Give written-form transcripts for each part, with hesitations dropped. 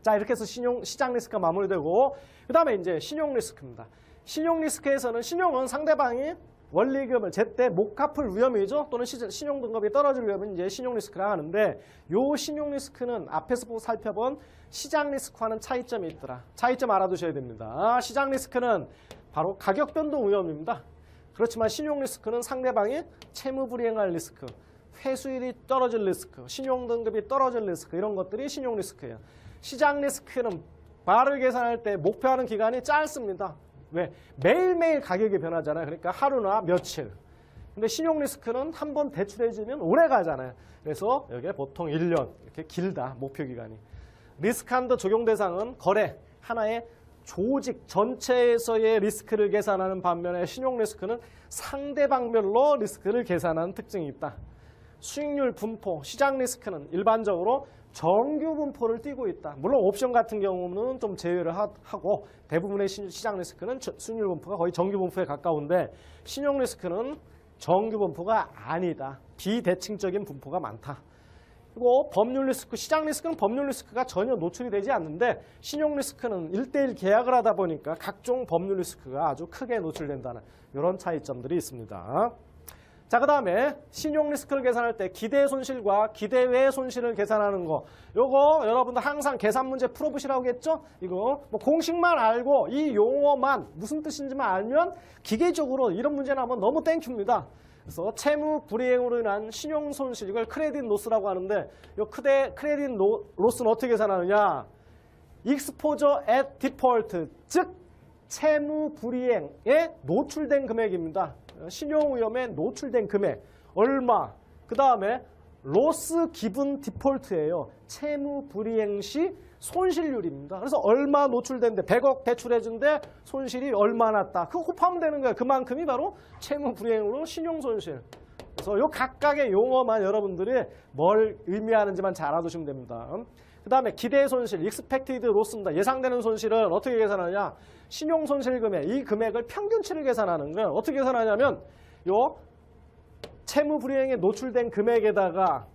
자, 이렇게 해서 시장 리스크가 마무리되고, 그 다음에 이제 신용 리스크입니다. 신용 리스크에서는 신용은 상대방이 원리금을 제때 못 갚을 위험이죠. 또는 신용 등급이 떨어질 위험은 이제 신용 리스크라 하는데, 요 신용 리스크는 앞에서 살펴본 시장 리스크와는 차이점이 있더라. 차이점 알아두셔야 됩니다. 시장 리스크는 바로 가격 변동 위험입니다. 그렇지만 신용 리스크는 상대방이 채무 불이행할 리스크, 회수율이 떨어질 리스크, 신용 등급이 떨어질 리스크, 이런 것들이 신용 리스크예요. 시장 리스크는 발을 계산할 때 목표하는 기간이 짧습니다. 왜? 매일매일 가격이 변하잖아요. 그러니까 하루나 며칠. 근데 신용 리스크는 한번 대출해지면 오래 가잖아요. 그래서 여기에 보통 1년 이렇게 길다, 목표 기간이. 리스크 한도 적용 대상은 거래, 하나의 조직 전체에서의 리스크를 계산하는 반면에 신용 리스크는 상대방별로 리스크를 계산하는 특징이 있다. 수익률 분포, 시장 리스크는 일반적으로 정규 분포를 띠고 있다. 물론 옵션 같은 경우는 좀 제외를 하고 대부분의 시장 리스크는 수익률 분포가 거의 정규 분포에 가까운데 신용 리스크는 정규 분포가 아니다. 비대칭적인 분포가 많다. 그리고 법률 리스크, 시장 리스크는 법률 리스크가 전혀 노출이 되지 않는데 신용 리스크는 1:1 계약을 하다 보니까 각종 법률 리스크가 아주 크게 노출된다는 이런 차이점들이 있습니다. 자, 그 다음에 신용 리스크를 계산할 때 기대 손실과 기대 외 손실을 계산하는 거, 요거 여러분들 항상 계산 문제 풀어보시라고 했죠? 이거 뭐 공식만 알고 이 용어만 무슨 뜻인지만 알면 기계적으로 이런 문제 나오면 너무 땡큐입니다. 그래서 채무 불이행으로 인한 신용 손실, 이걸 크레딧 로스라고 하는데 요 크레딧 로스는 어떻게 계산하느냐? exposure at default, 즉 채무 불이행에 노출된 금액입니다. 신용 위험에 노출된 금액 얼마? 그 다음에 로스 기분 디폴트예요. 채무 불이행 시 손실률입니다. 그래서 얼마 노출된데 100억 대출해준데 손실이 얼마 났다. 그거 곱하면 되는 거예요. 그만큼이 바로 채무 불이행으로 신용 손실. 그래서 요 각각의 용어만 여러분들이 뭘 의미하는지만 잘 알아두시면 됩니다. 그 다음에 기대 손실, expected loss입니다. 예상되는 손실은 어떻게 계산하냐? 신용 손실 금액, 이 금액을 평균치를 계산하는 거예요. 어떻게 계산하냐면 요 채무 불이행에 노출된 금액에다가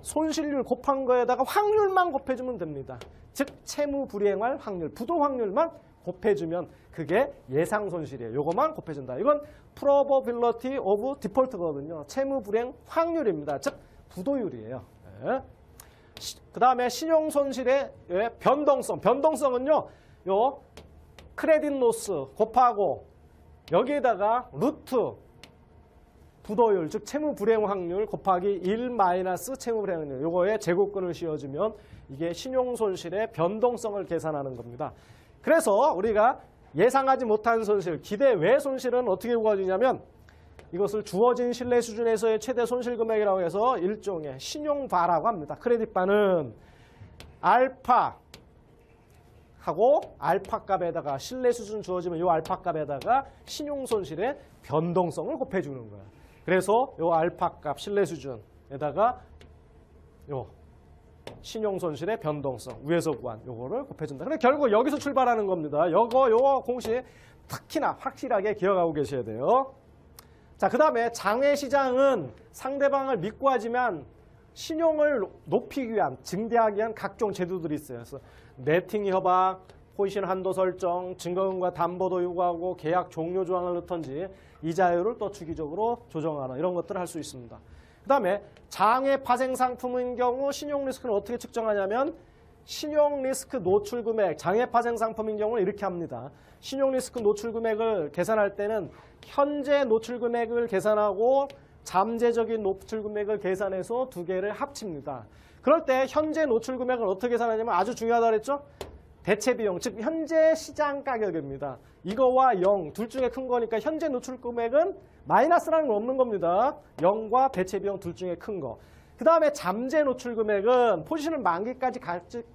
손실률 곱한 거에다가 확률만 곱해주면 됩니다. 즉 채무 불이행할 확률, 부도 확률만 곱해주면 그게 예상 손실이에요. 요거만 곱해준다. 이건 probability of default거든요. 채무 불이행 확률입니다. 즉 부도율이에요. 네. 그 다음에 신용 손실의 변동성. 변동성은요, 요 크레딧 로스 곱하고 여기에다가 루트 부도율, 즉 채무 불이행 확률 곱하기 1 마이너스 채무 불이행 확률, 요거에 제곱근을 씌워주면 이게 신용 손실의 변동성을 계산하는 겁니다. 그래서 우리가 예상하지 못한 손실, 기대 외 손실은 어떻게 구해지냐면 이것을 주어진 신뢰 수준에서의 최대 손실 금액이라고 해서 일종의 신용바라고 합니다. 크레딧바는 알파 하고 알파 값에다가 신뢰 수준 주어지면 이 알파 값에다가 신용 손실의 변동성을 곱해주는 거예요. 그래서 이 알파 값 신뢰 수준에다가 요 신용 손실의 변동성 위에서 구한 요거를 곱해준다. 근데 결국 여기서 출발하는 겁니다. 요거 공식 특히나 확실하게 기억하고 계셔야 돼요. 자, 그 다음에 장외 시장은 상대방을 믿고 하지만 신용을 높이기 위한, 증대하기 위한 각종 제도들이 있어요. 그래서 네팅 협약, 포지션 한도 설정, 증거금과 담보도 요구하고 계약 종료 조항을 넣던지 이자율을 또 주기적으로 조정하는 이런 것들을 할 수 있습니다. 그 다음에 장외 파생 상품인 경우 신용 리스크는 어떻게 측정하냐면 신용 리스크 노출 금액, 장외 파생 상품인 경우는 이렇게 합니다. 신용 리스크 노출 금액을 계산할 때는 현재 노출 금액을 계산하고 잠재적인 노출 금액을 계산해서 두 개를 합칩니다. 그럴 때 현재 노출 금액을 어떻게 계산하냐면 아주 중요하다고 그랬죠? 대체 비용, 즉 현재 시장 가격입니다. 이거와 0, 둘 중에 큰 거니까 현재 노출 금액은 마이너스라는 건 없는 겁니다. 0과 대체 비용 둘 중에 큰 거. 그 다음에 잠재 노출 금액은 포지션을 만기까지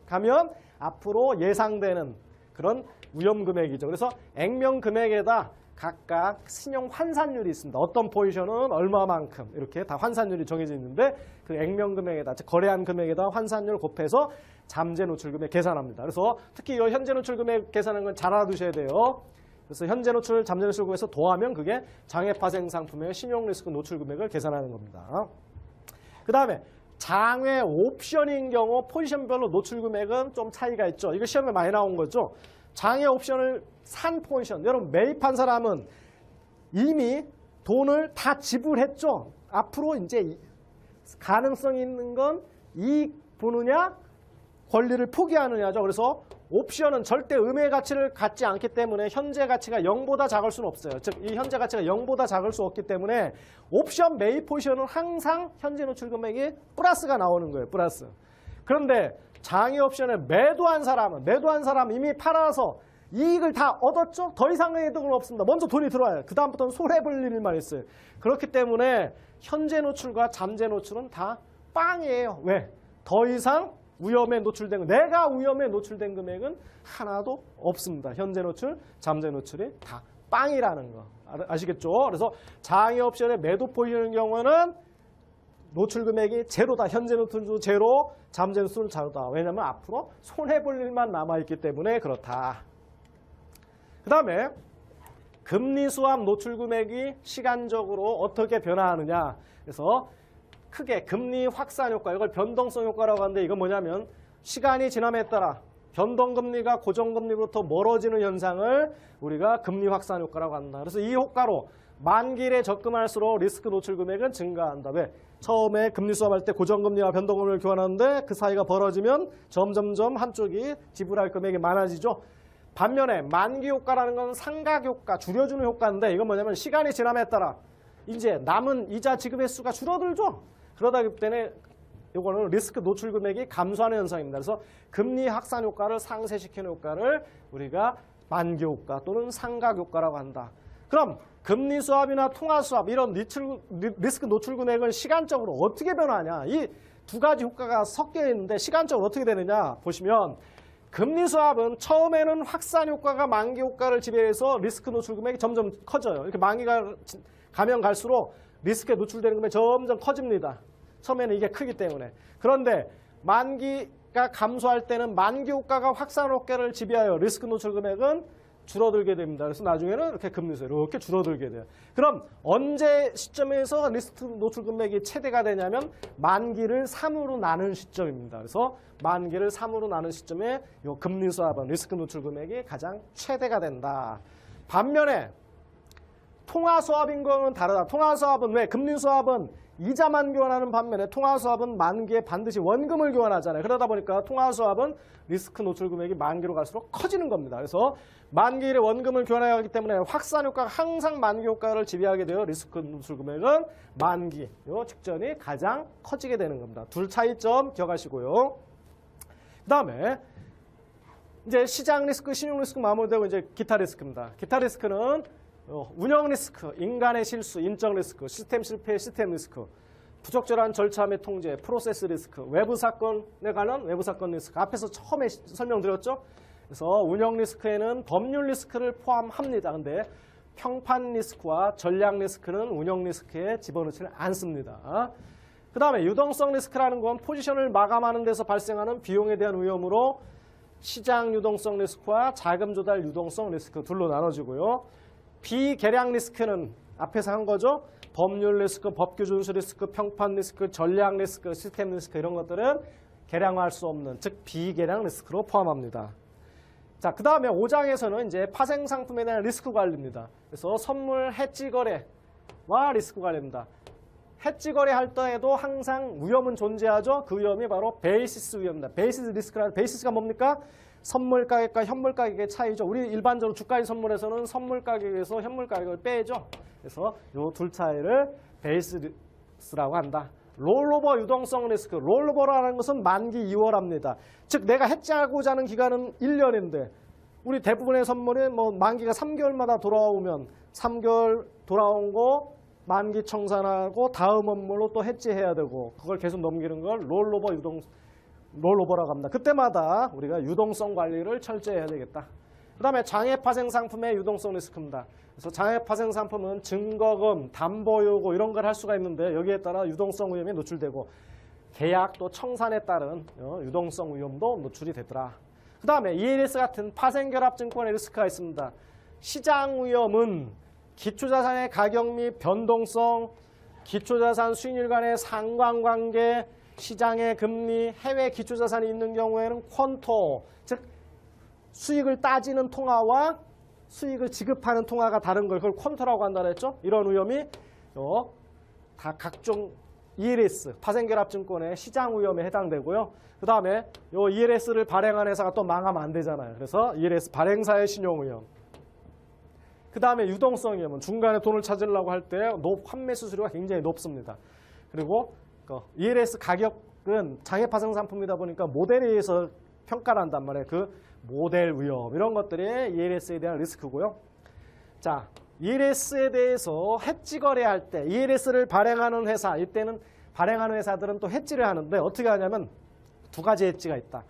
가면 앞으로 예상되는 그런 위험 금액이죠. 그래서 액면 금액에다 각각 신용 환산율이 있습니다. 어떤 포지션은 얼마만큼 이렇게 다 환산율이 정해져 있는데 그 액면 금액에다, 즉 거래한 금액에다 환산율 곱해서 잠재 노출 금액 계산합니다. 그래서 특히 이 현재 노출 금액 계산하는 건 잘 알아두셔야 돼요. 그래서 현재 노출, 잠재 노출 금액에서 더하면 그게 장외 파생 상품의 신용 리스크 노출 금액을 계산하는 겁니다. 그 다음에 장외 옵션인 경우 포지션별로 노출 금액은 좀 차이가 있죠. 이거 시험에 많이 나온 거죠. 장외 옵션을 산 포지션, 여러분 매입한 사람은 이미 돈을 다 지불했죠. 앞으로 이제 가능성이 있는 건 이익 보느냐 권리를 포기하느냐죠. 그래서 옵션은 절대 음의 가치를 갖지 않기 때문에 현재 가치가 0보다 작을 수는 없어요. 즉 이 현재 가치가 0보다 작을 수 없기 때문에 옵션 매입 포지션은 항상 현재 노출 금액이 플러스가 나오는 거예요. 플러스. 그런데 장외 옵션을 매도한 사람 이미 팔아서 이익을 다 얻었죠? 더 이상의 이득은 없습니다. 먼저 돈이 들어와요. 그 다음부터는 손해볼 일만 있어요. 그렇기 때문에 현재 노출과 잠재 노출은 다 빵이에요. 왜? 더 이상 위험에 노출된 내가 위험에 노출된 금액은 하나도 없습니다. 현재 노출, 잠재 노출이 다 빵이라는 거 아시겠죠? 그래서 장외 옵션의 매도 포지션인 경우는 노출 금액이 제로다. 현재 노출도 제로, 잠재 노출은 제로다. 왜냐하면 앞으로 손해볼 일만 남아있기 때문에 그렇다. 그 다음에 금리 수합 노출 금액이 시간적으로 어떻게 변화하느냐. 그래서 크게 금리 확산 효과, 이걸 변동성 효과라고 하는데 이건 뭐냐면 시간이 지남에 따라 변동금리가 고정금리로부터 멀어지는 현상을 우리가 금리 확산 효과라고 한다. 그래서 이 효과로 만기일에 적금할수록 리스크 노출 금액은 증가한다. 왜? 처음에 금리 수합할 때 고정금리와 변동금리를 교환하는데 그 사이가 벌어지면 점점점 한쪽이 지불할 금액이 많아지죠. 반면에 만기 효과라는 건 상각 효과, 줄여주는 효과인데 이건 뭐냐면 시간이 지남에 따라 이제 남은 이자 지급 횟수가 줄어들죠. 그러다 때문에 이거는 리스크 노출 금액이 감소하는 현상입니다. 그래서 금리 확산 효과를 상쇄시키는 효과를 우리가 만기 효과 또는 상각 효과라고 한다. 그럼 금리 수합이나 통화 수합 이런 리스크 노출 금액은 시간적으로 어떻게 변하냐. 이 두 가지 효과가 섞여 있는데 시간적으로 어떻게 되느냐 보시면 금리 수합은 처음에는 확산 효과가 만기 효과를 지배해서 리스크 노출 금액이 점점 커져요. 이렇게 만기가 가면 갈수록 리스크에 노출되는 금액이 점점 커집니다. 처음에는 이게 크기 때문에. 그런데 만기가 감소할 때는 만기 효과가 확산 효과를 지배하여 리스크 노출 금액은 줄어들게 됩니다. 그래서 나중에는 이렇게 금리수 이렇게 줄어들게 돼요. 그럼 언제 시점에서 리스크 노출 금액이 최대가 되냐면 만기를 3으로 나눈 시점입니다. 그래서 만기를 3으로 나눈 시점에 이 금리 수합은 리스크 노출 금액이 가장 최대가 된다. 반면에 통화 수합인 거는 다르다. 통화 수합은 왜? 금리 수합은 이자만 교환하는 반면에 통화 수합은 만기에 반드시 원금을 교환하잖아요. 그러다 보니까 통화 수합은 리스크 노출 금액이 만기로 갈수록 커지는 겁니다. 그래서 만기일에 원금을 교환해야 하기 때문에 확산 효과가 항상 만기 효과를 지배하게 되어 리스크 노출 금액은 만기 요 직전이 가장 커지게 되는 겁니다. 둘 차이점 기억하시고요. 그 다음에 이제 시장 리스크, 신용 리스크 마무리되고 이제 기타 리스크입니다. 기타 리스크는 운영 리스크, 인간의 실수, 인적 리스크, 시스템 실패, 시스템 리스크, 부적절한 절차 및 통제, 프로세스 리스크, 외부 사건에 관한 외부 사건 리스크. 앞에서 처음에 설명드렸죠? 그래서 운영 리스크에는 법률 리스크를 포함합니다. 근데 평판 리스크와 전략 리스크는 운영 리스크에 집어넣지는 않습니다. 그 다음에 유동성 리스크라는 건 포지션을 마감하는 데서 발생하는 비용에 대한 위험으로 시장 유동성 리스크와 자금 조달 유동성 리스크 둘로 나눠지고요. 비계량 리스크는 앞에서 한 거죠. 법률 리스크, 법규 준수 리스크, 평판 리스크, 전략 리스크, 시스템 리스크 이런 것들은 계량화할 수 없는 즉 비계량 리스크로 포함합니다. 자, 그 다음에 5장에서는 이제 파생 상품에 대한 리스크 관리입니다. 그래서 선물 해지 거래와 리스크 관리입니다. 해지 거래 할 때에도 항상 위험은 존재하죠. 그 위험이 바로 베이시스 위험입니다. 베이시스 리스크라는 베이시스가 뭡니까? 선물 가격과 현물 가격의 차이죠. 우리 일반적으로 주가의 선물에서는 선물 가격에서 현물 가격을 빼죠. 그래서 이 둘 차이를 베이시스라고 한다. 롤오버 유동성 리스크. 롤오버라는 것은 만기 2월합니다. 즉 내가 해지하고자 하는 기간은 1년인데 우리 대부분의 선물이 뭐 만기가 3개월마다 돌아오면 3개월 돌아온 거 만기 청산하고 다음 업무로 또 해지해야 되고 그걸 계속 넘기는 걸 롤오버라고 합니다. 그때마다 우리가 유동성 관리를 철저히 해야 되겠다. 그 다음에 장외 파생 상품의 유동성 리스크입니다. 그래서 장외 파생 상품은 증거금, 담보요구 이런 걸 할 수가 있는데 여기에 따라 유동성 위험이 노출되고 계약 또 청산에 따른 유동성 위험도 노출이 되더라. 그 다음에 ELS 같은 파생결합증권의 리스크가 있습니다. 시장 위험은 기초자산의 가격 및 변동성, 기초자산 수익률 간의 상관관계, 시장의 금리, 해외 기초자산이 있는 경우에는 퀀토, 즉 수익을 따지는 통화와 수익을 지급하는 통화가 다른 걸 그걸 퀀토라고 한다 그랬죠. 이런 위험이 다 각종 ELS, 파생결합증권의 시장 위험에 해당되고요. 그 다음에 요 ELS를 발행한 회사가 또 망하면 안 되잖아요. 그래서 ELS 발행사의 신용 위험. 그 다음에 유동성 위험은 중간에 돈을 찾으려고 할 때 환매 수수료가 굉장히 높습니다. 그리고 ELS 가격은 장외 파생 상품이다 보니까 모델에 의해서 평가를 한단 말이에요. 그 모델 위험 이런 것들이 ELS에 대한 리스크고요. 자, ELS에 대해서 해지 거래할 때 ELS를 발행하는 회사, 이때는 발행하는 회사들은 또 해지를 하는데 어떻게 하냐면 두 가지 해지가 있다.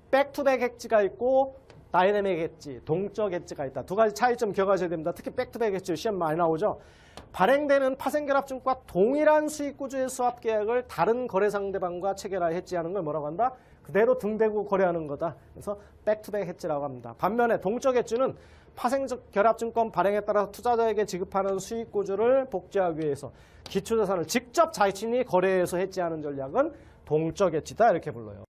백투백 해지가 있고 다이내믹 해지, 동적 해지가 있다. 두 가지 차이점 기억하셔야 됩니다. 특히 백투백 해지 시험 많이 나오죠. 발행되는 파생결합증과 동일한 수익구조의 수합 계약을 다른 거래 상대방과 체결하여 해지하는 걸 뭐라고 한다? 그대로 등대고 거래하는 거다. 그래서 백투백 해지라고 합니다. 반면에 동적 해지는 파생결합증권 발행에 따라 투자자에게 지급하는 수익구조를 복제하기 위해서 기초자산을 직접 자신이 거래해서 해지하는 전략은 동적 해지다 이렇게 불러요.